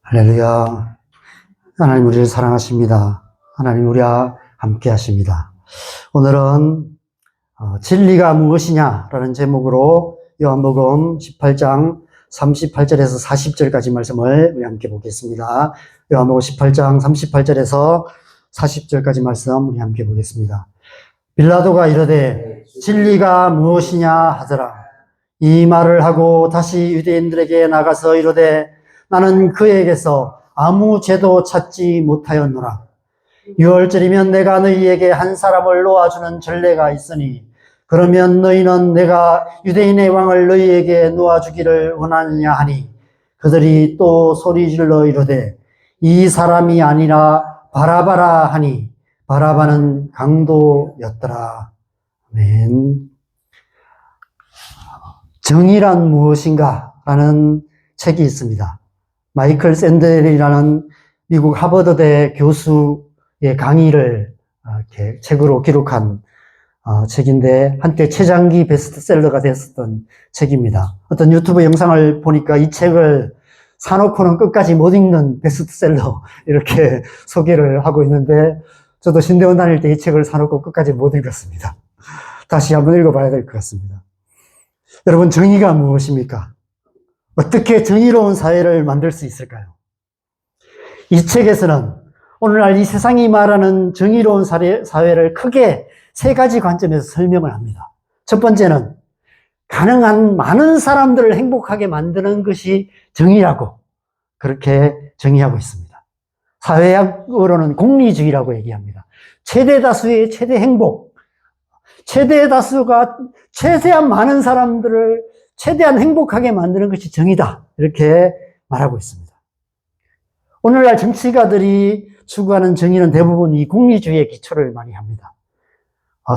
할렐루야. 하나님 우리를 사랑하십니다. 하나님 우리와 함께 하십니다. 오늘은 진리가 무엇이냐라는 제목으로 요한복음 18장 38절에서 40절까지 말씀을 우리 함께 보겠습니다. 요한복음 18장 38절에서 40절까지 말씀 우리 함께 보겠습니다. 빌라도가 이르되 진리가 무엇이냐 하더라. 이 말을 하고 다시 유대인들에게 나가서 이르되 나는 그에게서 아무 죄도 찾지 못하였노라. 6월절이면 내가 너희에게 한 사람을 놓아주는 전례가 있으니 그러면 너희는 내가 유대인의 왕을 너희에게 놓아주기를 원하느냐 하니 그들이 또 소리질러 이르되 이 사람이 아니라 바라바라 하니 바라바는 강도였더라. 아멘. 정의란 무엇인가? 라는 책이 있습니다. 마이클 샌델이라는 미국 하버드대 교수의 강의를 이렇게 책으로 기록한 책인데 한때 최장기 베스트셀러가 됐었던 책입니다. 어떤 유튜브 영상을 보니까 이 책을 사놓고는 끝까지 못 읽는 베스트셀러 이렇게 소개를 하고 있는데 저도 신대원 다닐 때 이 책을 사놓고 끝까지 못 읽었습니다. 다시 한번 읽어봐야 될 것 같습니다. 여러분, 정의가 무엇입니까? 어떻게 정의로운 사회를 만들 수 있을까요? 이 책에서는 오늘날 이 세상이 말하는 정의로운 사회를 크게 세 가지 관점에서 설명을 합니다. 첫 번째는 가능한 많은 사람들을 행복하게 만드는 것이 정의라고 그렇게 정의하고 있습니다. 사회학으로는 공리주의라고 얘기합니다. 최대 다수의 최대 행복, 최대 다수가 최대한 많은 사람들을 최대한 행복하게 만드는 것이 정의다. 이렇게 말하고 있습니다. 오늘날 정치가들이 추구하는 정의는 대부분 이 공리주의의 기초를 많이 합니다.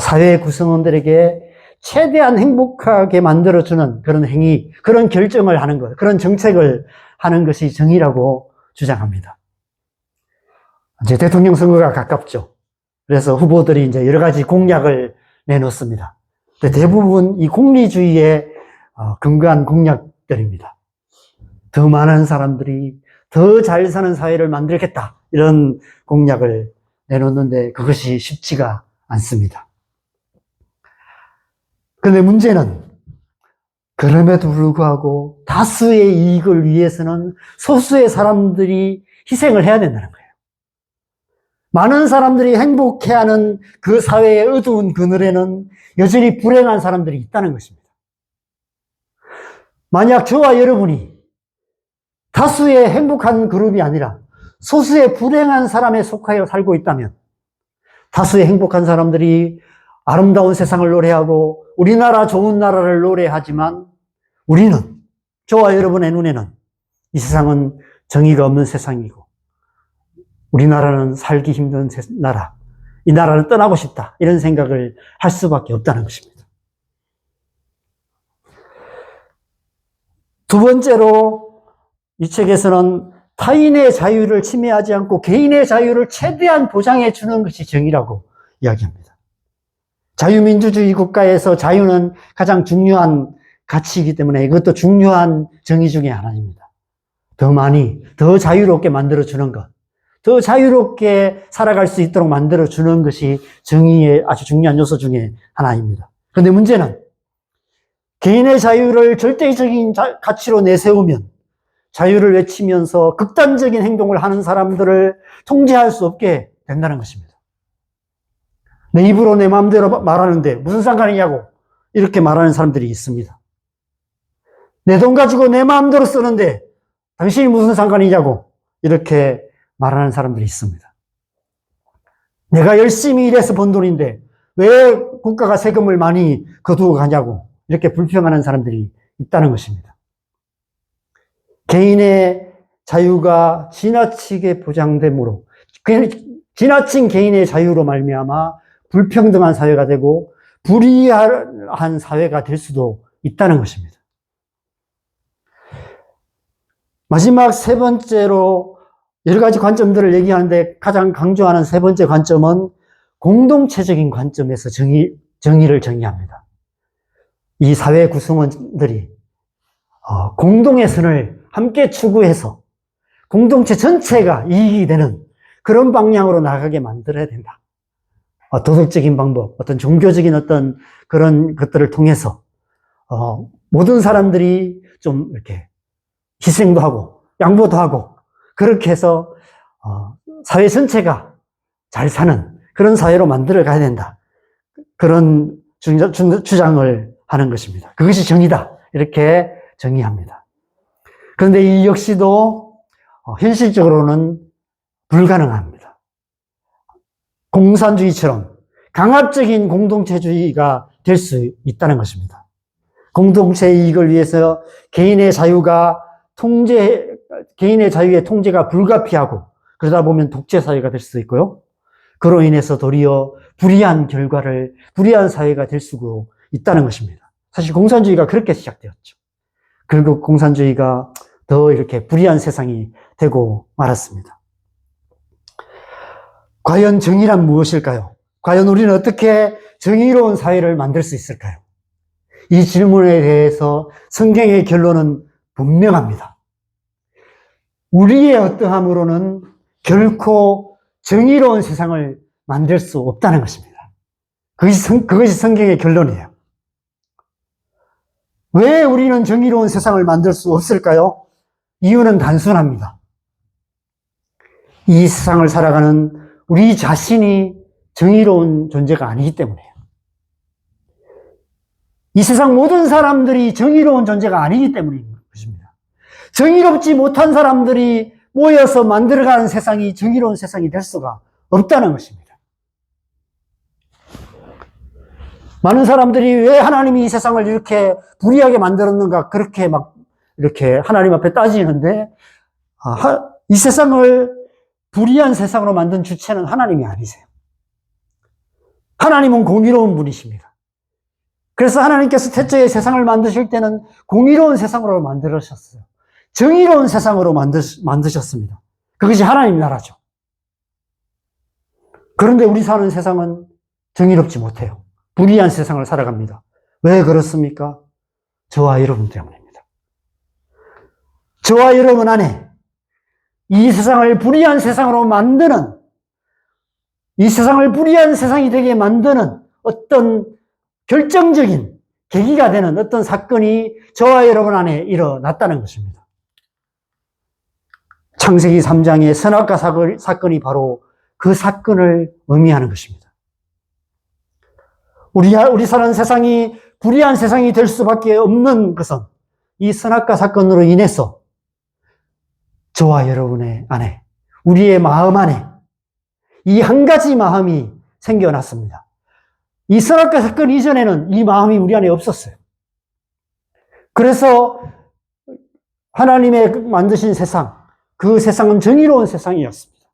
사회 구성원들에게 최대한 행복하게 만들어주는 그런 행위, 그런 결정을 하는 것, 그런 정책을 하는 것이 정의라고 주장합니다. 이제 대통령 선거가 가깝죠. 그래서 후보들이 이제 여러 가지 공약을 내놓습니다. 대부분 이 공리주의의 근거한 공약들입니다. 더 많은 사람들이 더 잘 사는 사회를 만들겠다. 이런 공약을 내놓는데 그것이 쉽지가 않습니다. 그런데 문제는 그럼에도 불구하고 다수의 이익을 위해서는 소수의 사람들이 희생을 해야 된다는 거예요. 많은 사람들이 행복해하는 그 사회의 어두운 그늘에는 여전히 불행한 사람들이 있다는 것입니다. 만약 저와 여러분이 다수의 행복한 그룹이 아니라 소수의 불행한 사람에 속하여 살고 있다면 다수의 행복한 사람들이 아름다운 세상을 노래하고 우리나라 좋은 나라를 노래하지만 우리는, 저와 여러분의 눈에는 이 세상은 정의가 없는 세상이고 우리나라는 살기 힘든 나라, 이 나라를 떠나고 싶다 이런 생각을 할 수밖에 없다는 것입니다. 두 번째로 이 책에서는 타인의 자유를 침해하지 않고 개인의 자유를 최대한 보장해 주는 것이 정의라고 이야기합니다. 자유민주주의 국가에서 자유는 가장 중요한 가치이기 때문에 이것도 중요한 정의 중에 하나입니다. 더 많이, 더 자유롭게 만들어주는 것, 더 자유롭게 살아갈 수 있도록 만들어주는 것이 정의의 아주 중요한 요소 중에 하나입니다. 그런데 문제는 개인의 자유를 절대적인 가치로 내세우면 자유를 외치면서 극단적인 행동을 하는 사람들을 통제할 수 없게 된다는 것입니다. 내 입으로 내 마음대로 말하는데 무슨 상관이냐고 이렇게 말하는 사람들이 있습니다. 내 돈 가지고 내 마음대로 쓰는데 당신이 무슨 상관이냐고 이렇게 말하는 사람들이 있습니다. 내가 열심히 일해서 번 돈인데 왜 국가가 세금을 많이 거두어 가냐고 이렇게 불평하는 사람들이 있다는 것입니다. 개인의 자유가 지나치게 보장되므로 지나친 개인의 자유로 말미암아 불평등한 사회가 되고 불이한 사회가 될 수도 있다는 것입니다. 마지막 세 번째로 여러 가지 관점들을 얘기하는데 가장 강조하는 세 번째 관점은 공동체적인 관점에서 정의를 정의합니다. 이 사회 구성원들이 공동의 선을 함께 추구해서 공동체 전체가 이익이 되는 그런 방향으로 나가게 만들어야 된다. 도덕적인 방법, 어떤 종교적인 어떤 그런 것들을 통해서 모든 사람들이 좀 이렇게 희생도 하고 양보도 하고 그렇게 해서 사회 전체가 잘 사는 그런 사회로 만들어 가야 된다. 그런 주장을 하는 것입니다. 그것이 정의다. 이렇게 정의합니다. 그런데 이 역시도 현실적으로는 불가능합니다. 공산주의처럼 강압적인 공동체주의가 될 수 있다는 것입니다. 공동체 이익을 위해서 개인의 자유의 통제가 불가피하고 그러다 보면 독재사회가 될 수도 있고요. 그로 인해서 도리어 불이한 사회가 될 수도 있다는 것입니다. 사실 공산주의가 그렇게 시작되었죠. 결국 공산주의가 더 이렇게 불이한 세상이 되고 말았습니다. 과연 정의란 무엇일까요? 과연 우리는 어떻게 정의로운 사회를 만들 수 있을까요? 이 질문에 대해서 성경의 결론은 분명합니다. 우리의 어떠함으로는 결코 정의로운 세상을 만들 수 없다는 것입니다. 그것이 성경의 결론이에요. 왜 우리는 정의로운 세상을 만들 수 없을까요? 이유는 단순합니다. 이 세상을 살아가는 우리 자신이 정의로운 존재가 아니기 때문이에요. 이 세상 모든 사람들이 정의로운 존재가 아니기 때문인 것입니다. 정의롭지 못한 사람들이 모여서 만들어가는 세상이 정의로운 세상이 될 수가 없다는 것입니다. 많은 사람들이 왜 하나님이 이 세상을 이렇게 불의하게 만들었는가 그렇게 이렇게 하나님 앞에 따지는데 이 세상을 불의한 세상으로 만든 주체는 하나님이 아니세요. 하나님은 공의로운 분이십니다. 그래서 하나님께서 태초에 세상을 만드실 때는 공의로운 세상으로 만드셨어요. 정의로운 세상으로 만드셨습니다. 그것이 하나님 나라죠. 그런데 우리 사는 세상은 정의롭지 못해요. 불의한 세상을 살아갑니다. 왜 그렇습니까? 저와 여러분 때문입니다. 저와 여러분 안에 이 세상을 불의한 세상으로 만드는, 이 세상을 불의한 세상이 되게 만드는 어떤 결정적인 계기가 되는 어떤 사건이 저와 여러분 안에 일어났다는 것입니다. 창세기 3장의 선악과 사건이 바로 그 사건을 의미하는 것입니다. 우리 사는 세상이 불의한 세상이 될 수밖에 없는 것은 이 선악과 사건으로 인해서 저와 여러분의 안에, 우리의 마음 안에 이 한 가지 마음이 생겨났습니다. 이 선악과 사건 이전에는 이 마음이 우리 안에 없었어요. 그래서 하나님의 만드신 세상, 그 세상은 정의로운 세상이었습니다.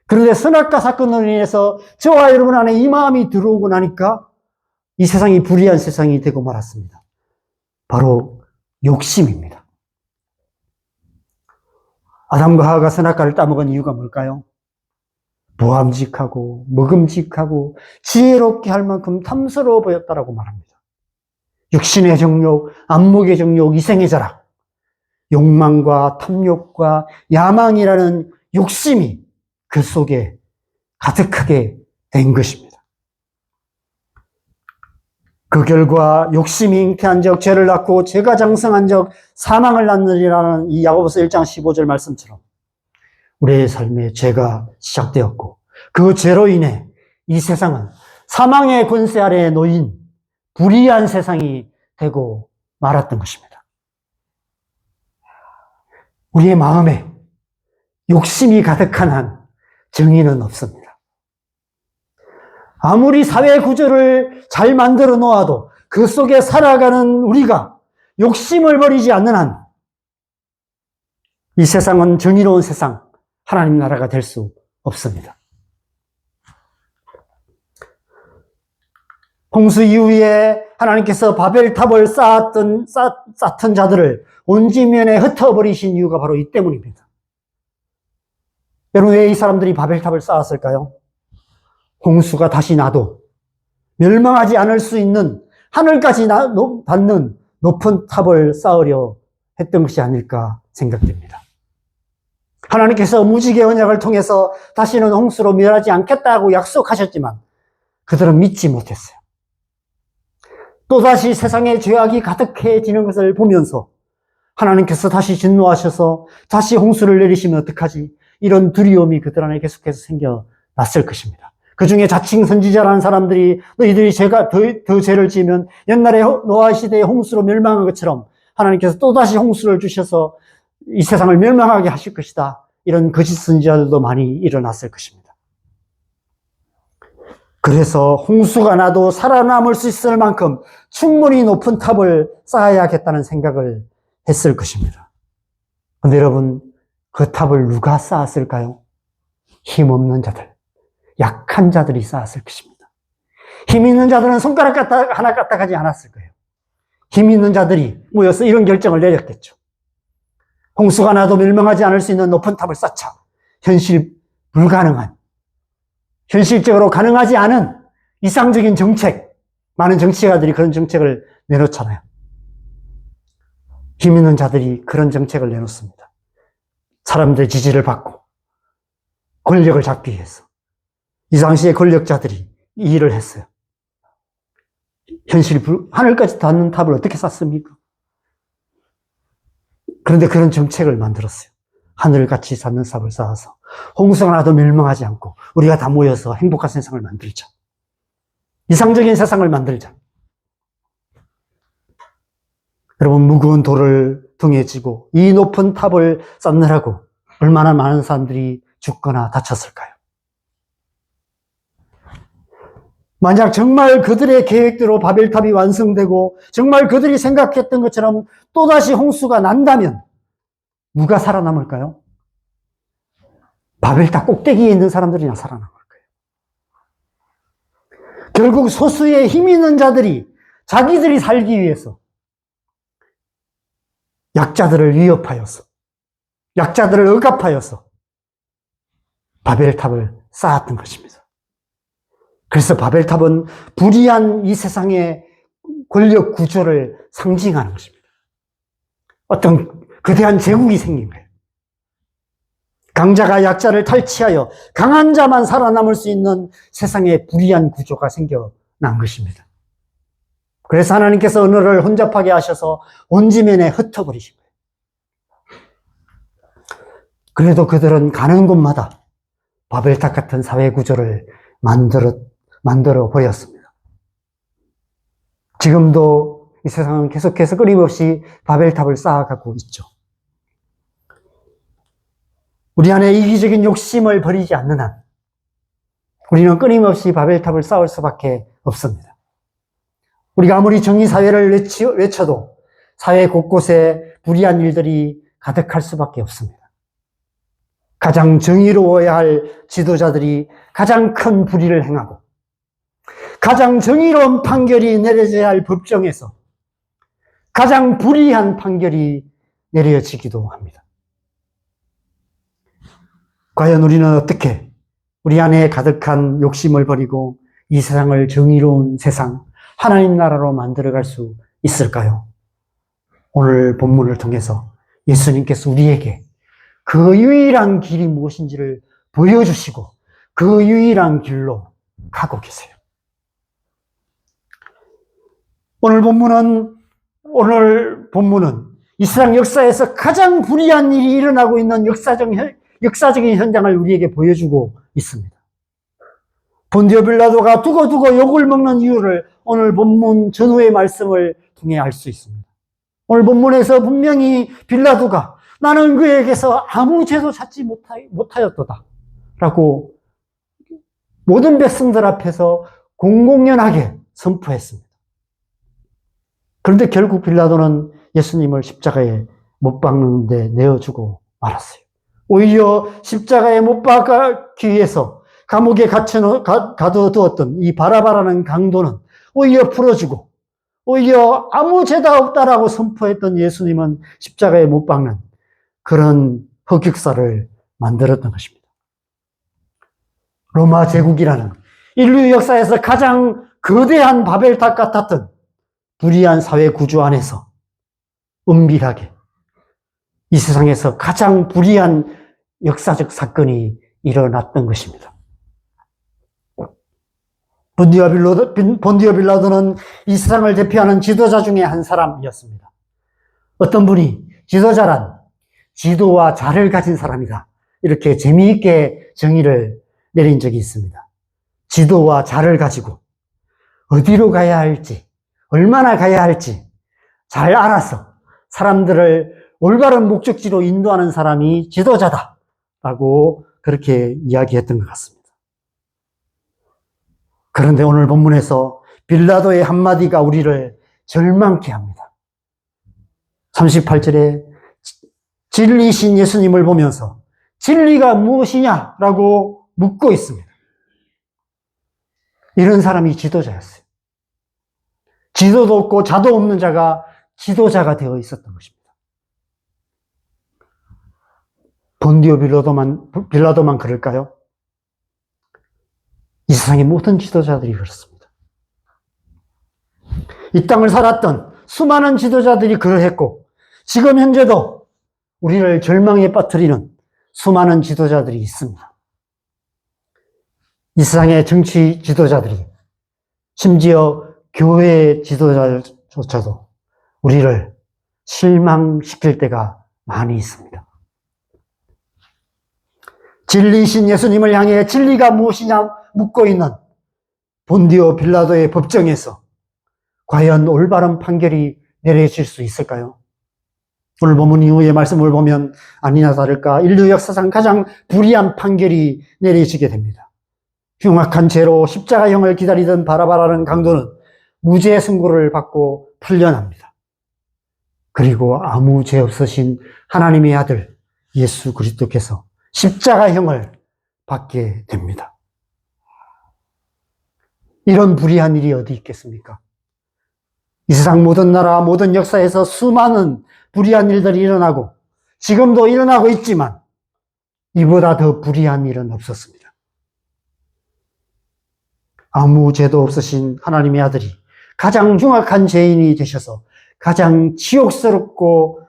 그런데 선악과 사건으로 인해서 저와 여러분 안에 이 마음이 들어오고 나니까 이 세상이 불의한 세상이 되고 말았습니다. 바로 욕심입니다. 아담과 하와가 선악과를 따먹은 이유가 뭘까요? 부함직하고 먹음직하고 지혜롭게 할 만큼 탐스러워 보였다라고 말합니다. 육신의 정욕, 안목의 정욕, 이생의 자랑, 욕망과 탐욕과 야망이라는 욕심이 그 속에 가득하게 된 것입니다. 그 결과 욕심이 잉태한 적 죄를 낳고 죄가 장성한 적 사망을 낳느니라는 이 야고보서 1장 15절 말씀처럼 우리의 삶에 죄가 시작되었고 그 죄로 인해 이 세상은 사망의 권세 아래에 놓인 불의한 세상이 되고 말았던 것입니다. 우리의 마음에 욕심이 가득한 한 정의는 없습니다. 아무리 사회 구조를 잘 만들어 놓아도 그 속에 살아가는 우리가 욕심을 버리지 않는 한 이 세상은 정의로운 세상, 하나님 나라가 될 수 없습니다. 홍수 이후에 하나님께서 바벨탑을 쌓던 자들을 온 지면에 흩어버리신 이유가 바로 이 때문입니다. 여러분, 왜 이 사람들이 바벨탑을 쌓았을까요? 홍수가 다시 나도 멸망하지 않을 수 있는 하늘까지 닿는 높은 탑을 쌓으려 했던 것이 아닐까 생각됩니다. 하나님께서 무지개 언약을 통해서 다시는 홍수로 멸하지 않겠다고 약속하셨지만 그들은 믿지 못했어요. 또다시 세상에 죄악이 가득해지는 것을 보면서 하나님께서 다시 진노하셔서 다시 홍수를 내리시면 어떡하지? 이런 두려움이 그들 안에 계속해서 생겨났을 것입니다. 그 중에 자칭 선지자라는 사람들이 너희들이 더 죄를 지으면 옛날에 노아 시대의 홍수로 멸망한 것처럼 하나님께서 또다시 홍수를 주셔서 이 세상을 멸망하게 하실 것이다. 이런 거짓 선지자들도 많이 일어났을 것입니다. 그래서 홍수가 나도 살아남을 수 있을 만큼 충분히 높은 탑을 쌓아야겠다는 생각을 했을 것입니다. 그런데 여러분, 그 탑을 누가 쌓았을까요? 힘없는 자들, 약한 자들이 쌓았을 것입니다. 힘 있는 자들은 손가락 하나 까딱하지 않았을 거예요. 힘 있는 자들이 모여서 이런 결정을 내렸겠죠. 홍수가 나도 멸망하지 않을 수 있는 높은 탑을 쌓자. 현실적으로 가능하지 않은 이상적인 정책, 많은 정치가들이 그런 정책을 내놓잖아요. 힘 있는 자들이 그런 정책을 내놓습니다. 사람들의 지지를 받고 권력을 잡기 위해서. 이 당시에 권력자들이 이 일을 했어요. 하늘까지 닿는 탑을 어떻게 쌓습니까? 그런데 그런 정책을 만들었어요. 하늘같이 닿는 탑을 쌓아서 홍수가 나도 멸망하지 않고 우리가 다 모여서 행복한 세상을 만들자. 이상적인 세상을 만들자. 여러분, 무거운 돌을 등에 지고 이 높은 탑을 쌓느라고 얼마나 많은 사람들이 죽거나 다쳤을까요? 만약 정말 그들의 계획대로 바벨탑이 완성되고 정말 그들이 생각했던 것처럼 또다시 홍수가 난다면 누가 살아남을까요? 바벨탑 꼭대기에 있는 사람들이나 살아남을 거예요. 결국 소수의 힘 있는 자들이 자기들이 살기 위해서 약자들을 위협하여서, 약자들을 억압하여서 바벨탑을 쌓았던 것입니다. 그래서 바벨탑은 불의한 이 세상의 권력 구조를 상징하는 것입니다. 어떤 거대한 제국이 생긴 거예요. 강자가 약자를 탈취하여 강한 자만 살아남을 수 있는 세상의 불의한 구조가 생겨난 것입니다. 그래서 하나님께서 언어를 혼잡하게 하셔서 온 지면에 흩어버리신 거예요. 그래도 그들은 가는 곳마다 바벨탑 같은 사회 구조를 만들어 버렸습니다. 지금도 이 세상은 계속해서 끊임없이 바벨탑을 쌓아가고 있죠. 우리 안에 이기적인 욕심을 버리지 않는 한 우리는 끊임없이 바벨탑을 쌓을 수밖에 없습니다. 우리가 아무리 정의사회를 외쳐도 사회 곳곳에 불의한 일들이 가득할 수밖에 없습니다. 가장 정의로워야 할 지도자들이 가장 큰 불의를 행하고 가장 정의로운 판결이 내려져야 할 법정에서 가장 불의한 판결이 내려지기도 합니다. 과연 우리는 어떻게 우리 안에 가득한 욕심을 버리고 이 세상을 정의로운 세상, 하나님 나라로 만들어갈 수 있을까요? 오늘 본문을 통해서 예수님께서 우리에게 그 유일한 길이 무엇인지를 보여주시고 그 유일한 길로 가고 계세요. 오늘 본문은 이 세상 역사에서 가장 불의한 일이 일어나고 있는 역사적인 현장을 우리에게 보여주고 있습니다. 본디오 빌라도가 두고두고 욕을 먹는 이유를 오늘 본문 전후의 말씀을 통해 알 수 있습니다. 오늘 본문에서 분명히 빌라도가 나는 그에게서 아무 죄도 찾지 못하였도다 라고 모든 백성들 앞에서 공공연하게 선포했습니다. 그런데 결국 빌라도는 예수님을 십자가에 못 박는데 내어주고 말았어요. 오히려 십자가에 못 박기 위해서 감옥에 가둬두었던 이 바라바라는 강도는 오히려 풀어주고 오히려 아무 죄다 없다라고 선포했던 예수님은 십자가에 못 박는 그런 흑역사를 만들었던 것입니다. 로마 제국이라는 인류 역사에서 가장 거대한 바벨탑 같았던 불의한 사회 구조 안에서 은밀하게 이 세상에서 가장 불의한 역사적 사건이 일어났던 것입니다. 본디오 빌라도는 이 세상을 대표하는 지도자 중에 한 사람이었습니다. 어떤 분이 지도자란 지도와 자를 가진 사람이다, 이렇게 재미있게 정의를 내린 적이 있습니다. 지도와 자를 가지고 어디로 가야 할지, 얼마나 가야 할지 잘 알아서 사람들을 올바른 목적지로 인도하는 사람이 지도자다라고 그렇게 이야기했던 것 같습니다. 그런데 오늘 본문에서 빌라도의 한마디가 우리를 절망케 합니다. 38절에 진리신 예수님을 보면서 진리가 무엇이냐라고 묻고 있습니다. 이런 사람이 지도자였어요. 지도도 없고 자도 없는 자가 지도자가 되어 있었던 것입니다. 본디오 빌라도만 그럴까요? 이 세상의 모든 지도자들이 그렇습니다. 이 땅을 살았던 수많은 지도자들이 그러했고, 지금 현재도 우리를 절망에 빠뜨리는 수많은 지도자들이 있습니다. 이 세상의 정치 지도자들이, 심지어 교회 지도자조차도 우리를 실망시킬 때가 많이 있습니다. 진리이신 예수님을 향해 진리가 무엇이냐 묻고 있는 본디오 빌라도의 법정에서 과연 올바른 판결이 내려질 수 있을까요? 오늘 본문 이후의 말씀을 보면 아니나 다를까 인류 역사상 가장 불의한 판결이 내려지게 됩니다. 흉악한 죄로 십자가형을 기다리던 바라바라는 강도는 무죄 선고를 받고 풀려납니다. 그리고 아무 죄 없으신 하나님의 아들 예수 그리스도께서 십자가형을 받게 됩니다. 이런 불의한 일이 어디 있겠습니까? 이 세상 모든 나라, 모든 역사에서 수많은 불의한 일들이 일어나고 지금도 일어나고 있지만 이보다 더 불의한 일은 없었습니다. 아무 죄도 없으신 하나님의 아들이 가장 흉악한 죄인이 되셔서 가장 치욕스럽고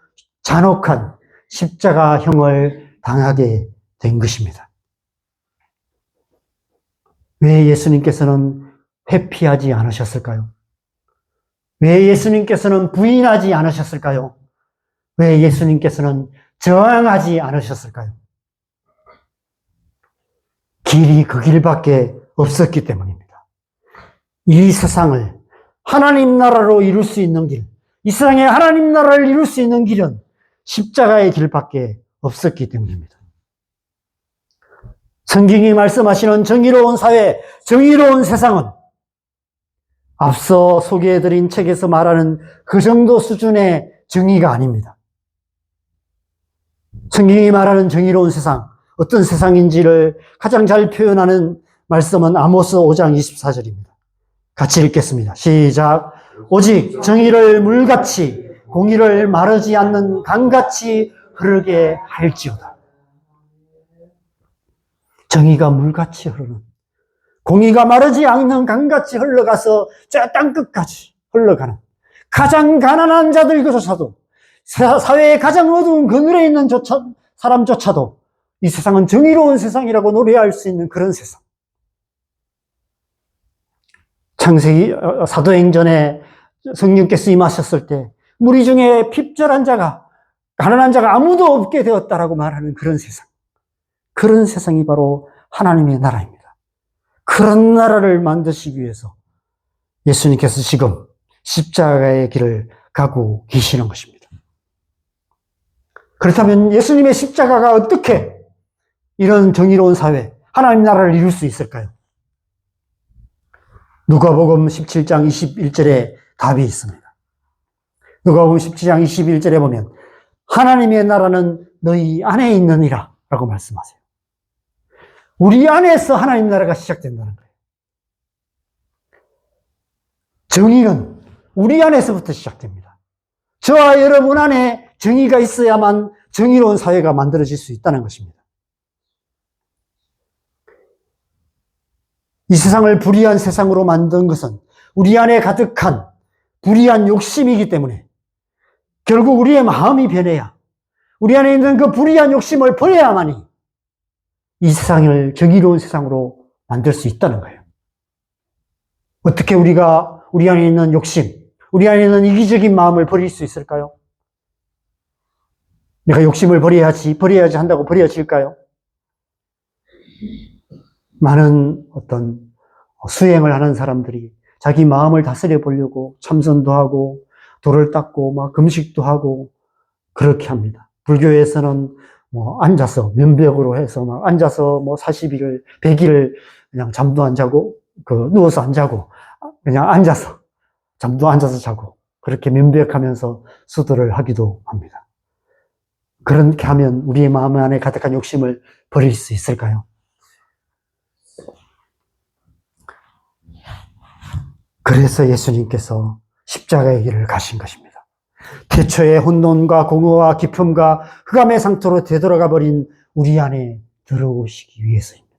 잔혹한 십자가형을 당하게 된 것입니다. 왜 예수님께서는 회피하지 않으셨을까요? 왜 예수님께서는 부인하지 않으셨을까요? 왜 예수님께서는 저항하지 않으셨을까요? 길이 그 길밖에 없었기 때문입니다. 이 세상을 하나님 나라로 이룰 수 있는 길, 이 세상에 하나님 나라를 이룰 수 있는 길은 십자가의 길밖에 없었기 때문입니다. 성경이 말씀하시는 정의로운 사회, 정의로운 세상은 앞서 소개해드린 책에서 말하는 그 정도 수준의 정의가 아닙니다. 성경이 말하는 정의로운 세상, 어떤 세상인지를 가장 잘 표현하는 말씀은 아모스 5장 24절입니다. 같이 읽겠습니다. 시작. 오직 정의를 물같이 공의를 마르지 않는 강같이 흐르게 할지어다. 정의가 물같이 흐르는, 공의가 마르지 않는 강같이 흘러가서 저 땅끝까지 흘러가는 가장 가난한 자들조차도, 사회의 가장 어두운 그늘에 있는 사람조차도 이 세상은 정의로운 세상이라고 노래할 수 있는 그런 세상. 창세기 사도행전에 성령께서 임하셨을 때 무리 중에 핍절한 자가, 가난한 자가 아무도 없게 되었다라고 말하는 그런 세상. 그런 세상이 바로 하나님의 나라입니다. 그런 나라를 만드시기 위해서 예수님께서 지금 십자가의 길을 가고 계시는 것입니다. 그렇다면 예수님의 십자가가 어떻게 이런 정의로운 사회, 하나님 나라를 이룰 수 있을까요? 누가복음 17장 21절에 답이 있습니다. 누가복음 17장 21절에 보면 하나님의 나라는 너희 안에 있느니라 라고 말씀하세요. 우리 안에서 하나님 나라가 시작된다는 거예요. 정의는 우리 안에서부터 시작됩니다. 저와 여러분 안에 정의가 있어야만 정의로운 사회가 만들어질 수 있다는 것입니다. 이 세상을 불의한 세상으로 만든 것은 우리 안에 가득한 불의한 욕심이기 때문에 결국 우리의 마음이 변해야, 우리 안에 있는 그 불의한 욕심을 버려야만이 이 세상을 정의로운 세상으로 만들 수 있다는 거예요. 어떻게 우리가 우리 안에 있는 욕심, 우리 안에 있는 이기적인 마음을 버릴 수 있을까요? 내가 욕심을 버려야지 한다고 버려질까요? 많은 어떤 수행을 하는 사람들이 자기 마음을 다스려 보려고 참선도 하고 돌을 닦고 막 금식도 하고 그렇게 합니다. 불교에서는 앉아서 면벽으로 해서 막 앉아서 40일, 100일 그냥 잠도 안 자고 누워서 안 자고 그냥 앉아서 잠도 앉아서 자고 그렇게 면벽하면서 수도를 하기도 합니다. 그렇게 하면 우리의 마음 안에 가득한 욕심을 버릴 수 있을까요? 그래서 예수님께서 십자가의 길을 가신 것입니다. 태초의 혼돈과 공허와 깊음과 흑암의 상태로 되돌아가 버린 우리 안에 들어오시기 위해서입니다.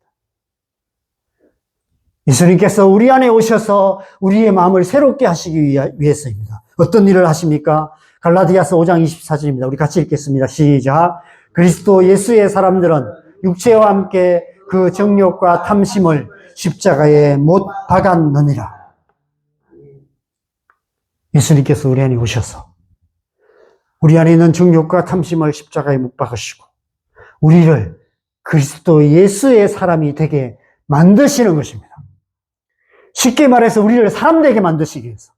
예수님께서 우리 안에 오셔서 우리의 마음을 새롭게 하시기 위해서입니다. 어떤 일을 하십니까? 갈라디아서 5장 24절입니다. 우리 같이 읽겠습니다. 시작. 그리스도 예수의 사람들은 육체와 함께 그 정욕과 탐심을 십자가에 못 박았느니라. 예수님께서 우리 안에 오셔서 우리 안에 있는 정욕과 탐심을 십자가에 못 박으시고 우리를 그리스도 예수의 사람이 되게 만드시는 것입니다. 쉽게 말해서 우리를 사람 되게 만드시기 위해서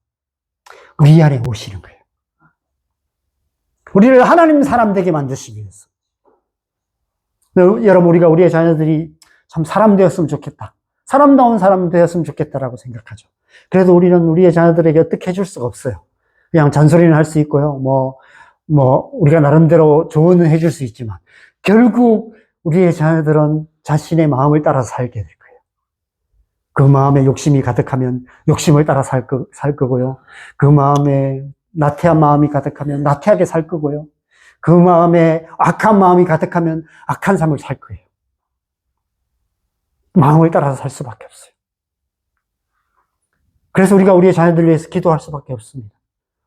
우리 안에 오시는 거예요. 우리를 하나님 사람 되게 만드시기 위해서. 여러분, 우리가 우리의 자녀들이 참 사람 되었으면 좋겠다. 사람다운 사람 되었으면 좋겠다라고 생각하죠. 그래도 우리는 우리의 자녀들에게 어떻게 해줄 수가 없어요. 그냥 잔소리는 할 수 있고요. 우리가 나름대로 조언은 해줄 수 있지만, 결국 우리의 자녀들은 자신의 마음을 따라서 살게 될 거예요. 그 마음에 욕심이 가득하면 욕심을 따라 살 거고요. 그 마음에 나태한 마음이 가득하면 나태하게 살 거고요. 그 마음에 악한 마음이 가득하면 악한 삶을 살 거예요. 마음을 따라서 살 수밖에 없어요. 그래서 우리가 우리의 자녀들을 위해서 기도할 수밖에 없습니다.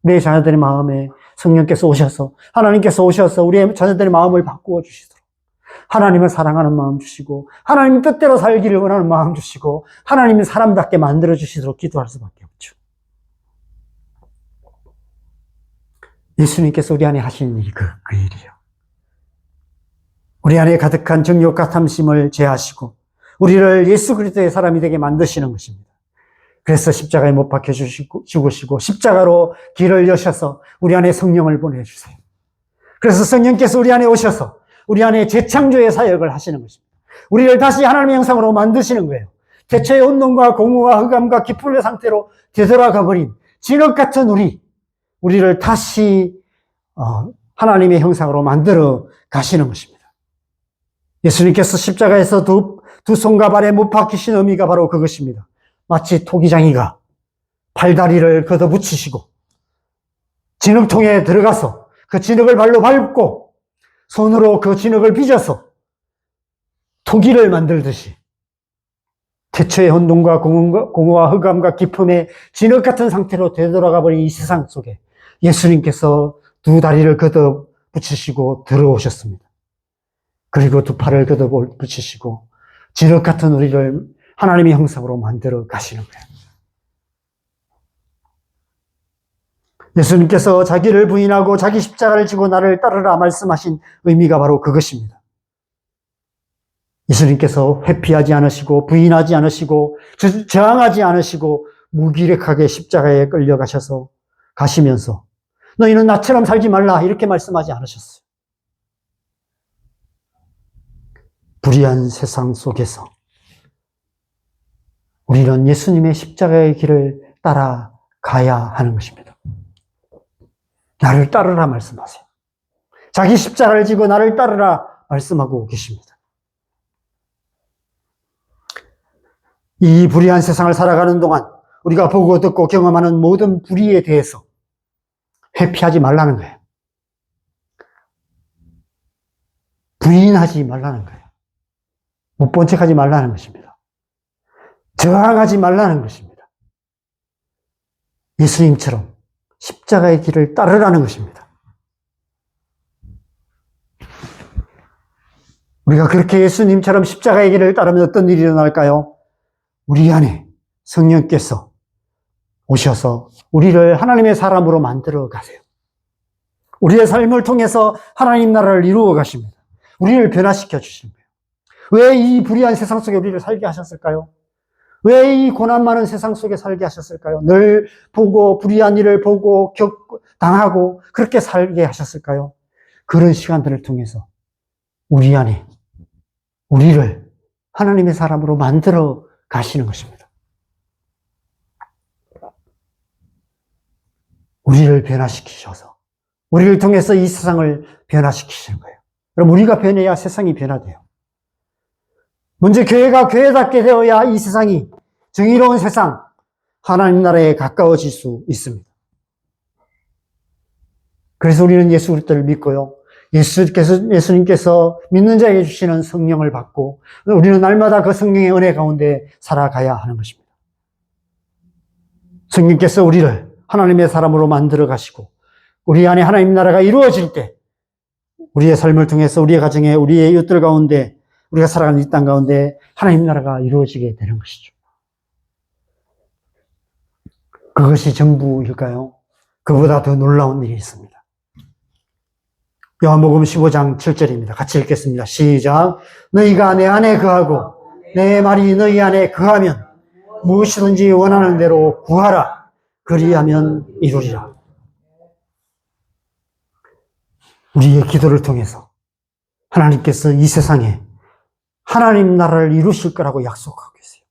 우리의 자녀들의 마음에 성령께서 오셔서, 하나님께서 오셔서 우리의 자녀들의 마음을 바꾸어 주시도록, 하나님을 사랑하는 마음 주시고, 하나님 뜻대로 살기를 원하는 마음 주시고, 하나님이 사람답게 만들어 주시도록 기도할 수밖에 없죠. 예수님께서 우리 안에 하시는 일이 그 일이에요. 우리 안에 가득한 정욕과 탐심을 제하시고 우리를 예수 그리스도의 사람이 되게 만드시는 것입니다. 그래서 십자가에 못 박혀 죽으시고 십자가로 길을 여셔서 우리 안에 성령을 보내주세요. 그래서 성령께서 우리 안에 오셔서 우리 안에 재창조의 사역을 하시는 것입니다. 우리를 다시 하나님의 형상으로 만드시는 거예요. 태초의 혼돈과 공허와 흑암과 깊음의 상태로 되돌아가 버린 진흙 같은 우리를 다시 하나님의 형상으로 만들어 가시는 것입니다. 예수님께서 십자가에서 두 손과 발에 못 박히신 의미가 바로 그것입니다. 마치 토기장이가 팔다리를 걷어붙이시고 진흙통에 들어가서 그 진흙을 발로 밟고 손으로 그 진흙을 빚어서 토기를 만들듯이 태초의 혼돈과 공허와 흑암과 깊음의 진흙 같은 상태로 되돌아가 버린 이 세상 속에 예수님께서 두 다리를 걷어붙이시고 들어오셨습니다. 그리고 두 팔을 걷어붙이시고 진흙 같은 우리를 하나님의 형상으로 만들어 가시는 거예요. 예수님께서 자기를 부인하고 자기 십자가를 지고 나를 따르라 말씀하신 의미가 바로 그것입니다. 예수님께서 회피하지 않으시고 부인하지 않으시고 저항하지 않으시고 무기력하게 십자가에 끌려가셔서 가시면서 너희는 나처럼 살지 말라 이렇게 말씀하지 않으셨어요. 불의한 세상 속에서 우리는 예수님의 십자가의 길을 따라가야 하는 것입니다. 나를 따르라 말씀하세요. 자기 십자가를 지고 나를 따르라 말씀하고 계십니다. 이 불의한 세상을 살아가는 동안 우리가 보고 듣고 경험하는 모든 불의에 대해서 회피하지 말라는 거예요. 부인하지 말라는 거예요. 못 본 척하지 말라는 것입니다. 저항하지 말라는 것입니다. 예수님처럼 십자가의 길을 따르라는 것입니다. 우리가 그렇게 예수님처럼 십자가의 길을 따르면 어떤 일이 일어날까요? 우리 안에 성령께서 오셔서 우리를 하나님의 사람으로 만들어 가세요. 우리의 삶을 통해서 하나님 나라를 이루어 가십니다. 우리를 변화시켜 주시는 거예요. 왜 이 불의한 세상 속에 우리를 살게 하셨을까요? 왜 이 고난 많은 세상 속에 살게 하셨을까요? 늘 보고 불의한 일을 보고 당하고 그렇게 살게 하셨을까요? 그런 시간들을 통해서 우리 안에 우리를 하나님의 사람으로 만들어 가시는 것입니다. 우리를 변화시키셔서 우리를 통해서 이 세상을 변화시키시는 거예요. 그럼 우리가 변해야 세상이 변화돼요. 먼저 교회가 교회답게 되어야 이 세상이 정의로운 세상, 하나님 나라에 가까워질 수 있습니다. 그래서 우리는 예수 그리스도를 믿고요. 예수님께서 믿는 자에게 주시는 성령을 받고 우리는 날마다 그 성령의 은혜 가운데 살아가야 하는 것입니다. 성령께서 우리를 하나님의 사람으로 만들어 가시고 우리 안에 하나님 나라가 이루어질 때 우리의 삶을 통해서 우리의 가정에 우리의 이웃들 가운데 우리가 살아가는 이 땅 가운데 하나님 나라가 이루어지게 되는 것이죠. 그것이 전부일까요? 그보다 더 놀라운 일이 있습니다. 요한복음 15장 7절입니다. 같이 읽겠습니다. 시작. 너희가 내 안에 거하고 내 말이 너희 안에 거하면 무엇이든지 원하는 대로 구하라. 그리하면 이루리라. 우리의 기도를 통해서 하나님께서 이 세상에 하나님 나라를 이루실 거라고 약속하고 계세요.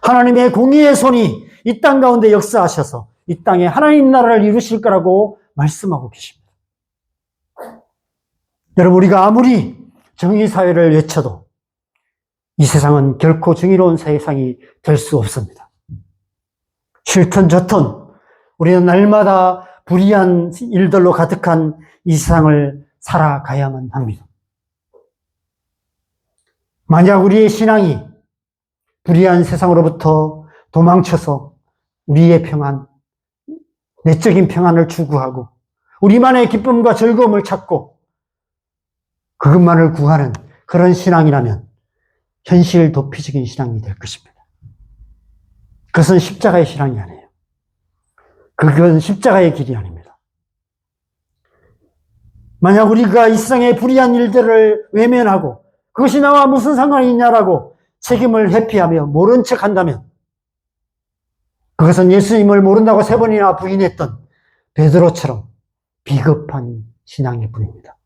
하나님의 공의의 손이 이 땅 가운데 역사하셔서 이 땅에 하나님 나라를 이루실 거라고 말씀하고 계십니다. 여러분, 우리가 아무리 정의사회를 외쳐도 이 세상은 결코 정의로운 세상이 될 수 없습니다. 싫든 좋든 우리는 날마다 불의한 일들로 가득한 이 세상을 살아가야만 합니다. 만약 우리의 신앙이 불의한 세상으로부터 도망쳐서 우리의 평안, 내적인 평안을 추구하고 우리만의 기쁨과 즐거움을 찾고 그것만을 구하는 그런 신앙이라면 현실 도피적인 신앙이 될 것입니다. 그것은 십자가의 신앙이 아니에요. 그건 십자가의 길이 아닙니다. 만약 우리가 이 세상의 불의한 일들을 외면하고 그것이 나와 무슨 상관이 있냐라고 책임을 회피하며 모른 척 한다면 그것은 예수님을 모른다고 3번이나 부인했던 베드로처럼 비겁한 신앙일 뿐입니다.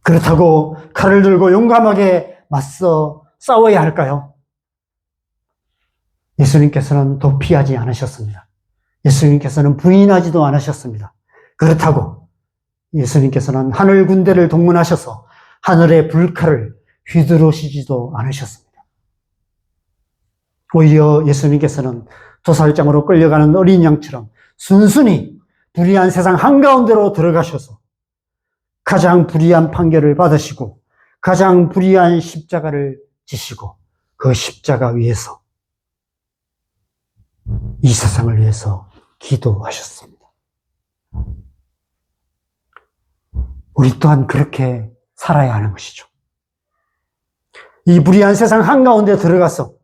그렇다고 칼을 들고 용감하게 맞서 싸워야 할까요? 예수님께서는 도피하지 않으셨습니다. 예수님께서는 부인하지도 않으셨습니다. 그렇다고 예수님께서는 하늘 군대를 동원하셔서 하늘의 불칼을 휘두르시지도 않으셨습니다. 오히려 예수님께서는 도살장으로 끌려가는 어린 양처럼 순순히 불의한 세상 한가운데로 들어가셔서 가장 불의한 판결을 받으시고 가장 불의한 십자가를 지시고 그 십자가 위에서 이 세상을 위해서 기도하셨습니다. 우리 또한 그렇게 살아야 하는 것이죠. 이 불의한 세상 한가운데 들어가서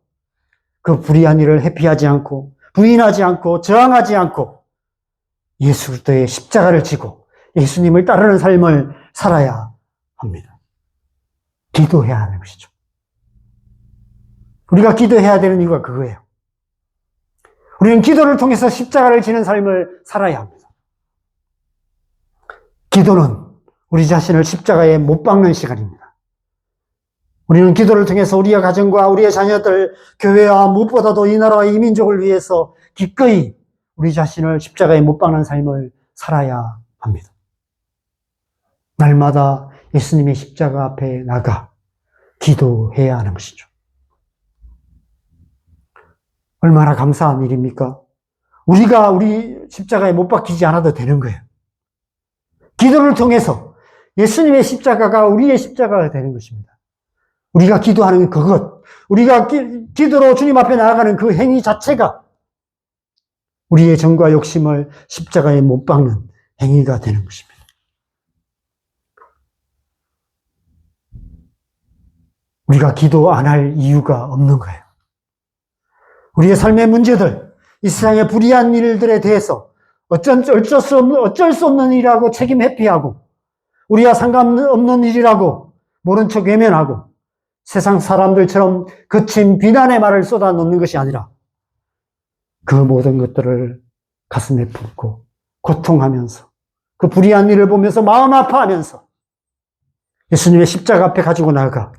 그 불의한 일을 회피하지 않고 부인하지 않고 저항하지 않고 예수 그리스도의 십자가를 지고 예수님을 따르는 삶을 살아야 합니다. 기도해야 하는 것이죠. 우리가 기도해야 되는 이유가 그거예요. 우리는 기도를 통해서 십자가를 지는 삶을 살아야 합니다. 기도는 우리 자신을 십자가에 못 박는 시간입니다. 우리는 기도를 통해서 우리의 가정과 우리의 자녀들, 교회와 무엇보다도 이 나라와 이 민족을 위해서 기꺼이 우리 자신을 십자가에 못 박는 삶을 살아야 합니다. 날마다 예수님의 십자가 앞에 나가 기도해야 하는 것이죠. 얼마나 감사한 일입니까? 우리가 우리 십자가에 못 박히지 않아도 되는 거예요. 기도를 통해서 예수님의 십자가가 우리의 십자가가 되는 것입니다. 우리가 기도하는 그것, 우리가 기도로 주님 앞에 나아가는 그 행위 자체가 우리의 정과 욕심을 십자가에 못 박는 행위가 되는 것입니다. 우리가 기도 안 할 이유가 없는 거예요. 우리의 삶의 문제들, 이 세상의 불의한 일들에 대해서 어쩔 수 없는 일이라고 책임 회피하고 우리와 상관없는 일이라고 모른 척 외면하고 세상 사람들처럼 거친 비난의 말을 쏟아놓는 것이 아니라 그 모든 것들을 가슴에 품고 고통하면서 그 불의한 일을 보면서 마음 아파하면서 예수님의 십자가 앞에 가지고 나가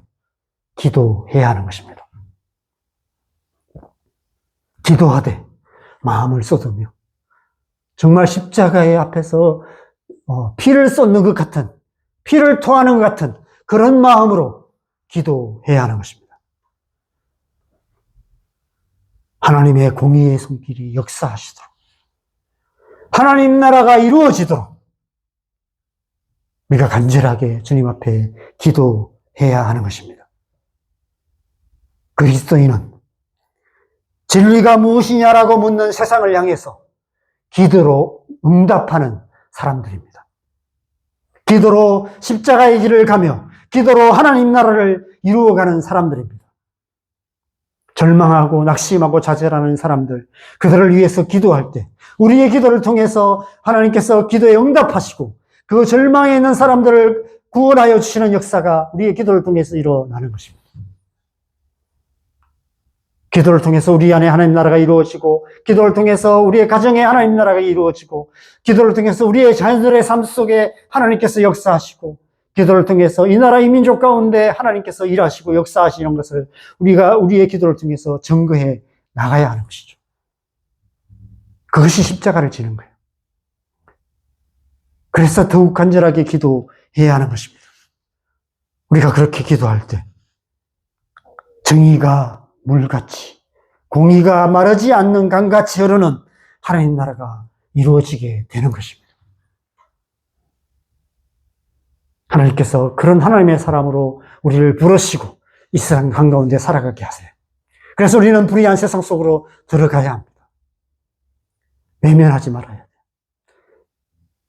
기도해야 하는 것입니다. 기도하되 마음을 쏟으며 정말 십자가의 앞에서 피를 쏟는 것 같은, 피를 토하는 것 같은 그런 마음으로 기도해야 하는 것입니다. 하나님의 공의의 손길이 역사하시도록, 하나님 나라가 이루어지도록 우리가 간절하게 주님 앞에 기도해야 하는 것입니다. 그리스도인은 진리가 무엇이냐라고 묻는 세상을 향해서 기도로 응답하는 사람들입니다. 기도로 십자가의 길을 가며 기도로 하나님 나라를 이루어가는 사람들입니다. 절망하고 낙심하고 좌절하는 사람들, 그들을 위해서 기도할 때 우리의 기도를 통해서 하나님께서 기도에 응답하시고 그 절망에 있는 사람들을 구원하여 주시는 역사가 우리의 기도를 통해서 일어나는 것입니다. 기도를 통해서 우리 안에 하나님 나라가 이루어지고, 기도를 통해서 우리의 가정에 하나님 나라가 이루어지고, 기도를 통해서 우리의 자녀들의 삶 속에 하나님께서 역사하시고, 기도를 통해서 이 나라 이 민족 가운데 하나님께서 일하시고 역사하시는 것을 우리가 우리의 기도를 통해서 증거해 나가야 하는 것이죠. 그것이 십자가를 지는 거예요. 그래서 더욱 간절하게 기도해야 하는 것입니다. 우리가 그렇게 기도할 때 정의가 물같이, 공의가 마르지 않는 강같이 흐르는 하나님 나라가 이루어지게 되는 것입니다. 하나님께서 그런 하나님의 사람으로 우리를 부르시고 이 세상 한가운데 살아가게 하세요. 그래서 우리는 불의한 세상 속으로 들어가야 합니다. 외면하지 말아야 돼요.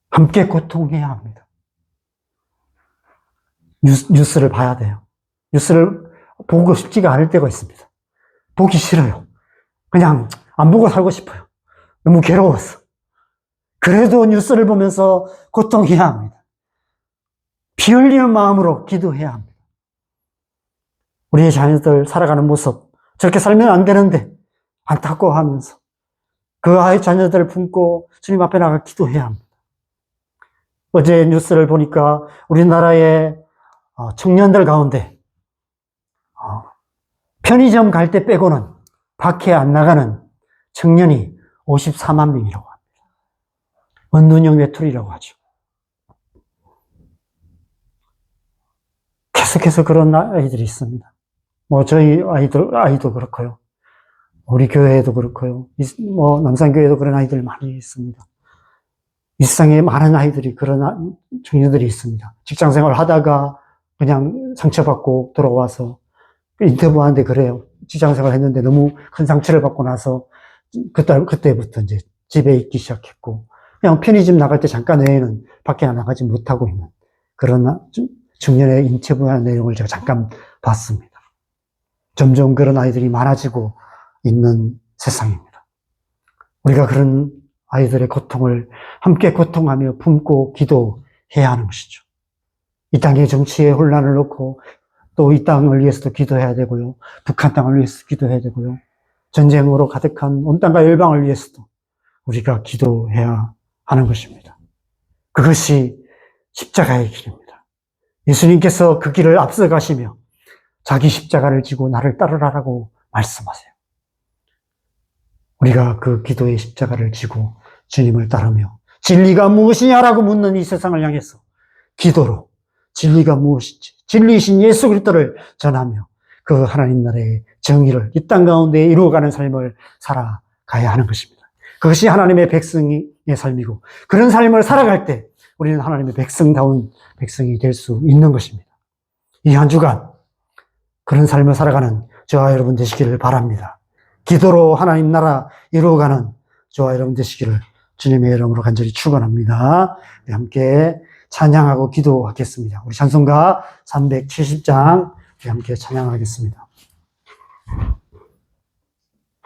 함께 고통해야 합니다. 뉴스를 봐야 돼요. 뉴스를 보고 싶지가 않을 때가 있습니다. 보기 싫어요. 그냥 안 보고 살고 싶어요. 너무 괴로워서. 그래도 뉴스를 보면서 고통해야 합니다. 피 흘리는 마음으로 기도해야 합니다. 우리의 자녀들 살아가는 모습, 저렇게 살면 안 되는데 안타까워하면서 그 아이 자녀들을 품고 주님 앞에 나가 기도해야 합니다. 어제 뉴스를 보니까 우리나라의 청년들 가운데 편의점 갈 때 빼고는 밖에 안 나가는 청년이 54만 명이라고 합니다. 원눈형 외톨이라고 하죠. 계속해서 그런 아이들이 있습니다. 저희 아이도 그렇고요. 우리 교회에도 그렇고요. 남산교회에도 그런 아이들 많이 있습니다. 이 세상에 많은 아이들이 그런 청년들이 있습니다. 직장 생활 하다가 그냥 상처받고 돌아와서 인터뷰하는데 그래요. 직장 생활 했는데 너무 큰 상처를 받고 나서 그때부터 이제 집에 있기 시작했고, 그냥 편의점 나갈 때 잠깐 외에는 밖에 나가지 못하고 있는 그런 청년의 인터뷰하는 내용을 제가 잠깐 봤습니다. 점점 그런 아이들이 많아지고 있는 세상입니다. 우리가 그런 아이들의 고통을 함께 고통하며 품고 기도해야 하는 것이죠. 이 땅의 정치의 혼란을 놓고 또 이 땅을 위해서도 기도해야 되고요. 북한 땅을 위해서도 기도해야 되고요. 전쟁으로 가득한 온 땅과 열방을 위해서도 우리가 기도해야 하는 것입니다. 그것이 십자가의 길입니다. 예수님께서 그 길을 앞서가시며 자기 십자가를 지고 나를 따르라라고 말씀하세요. 우리가 그 기도의 십자가를 지고 주님을 따르며 진리가 무엇이냐라고 묻는 이 세상을 향해서 기도로 진리가 무엇인지, 진리이신 예수 그리스도를 전하며 그 하나님 나라의 정의를 이 땅 가운데 이루어가는 삶을 살아가야 하는 것입니다. 그것이 하나님의 백성의 삶이고, 그런 삶을 살아갈 때 우리는 하나님의 백성다운 백성이 될 수 있는 것입니다. 이 한 주간 그런 삶을 살아가는 저와 여러분 되시기를 바랍니다. 기도로 하나님 나라 이루어가는 저와 여러분 되시기를 주님의 이름으로 간절히 축원합니다. 우리 함께 찬양하고 기도하겠습니다. 우리 찬송가 370장 함께 찬양하겠습니다.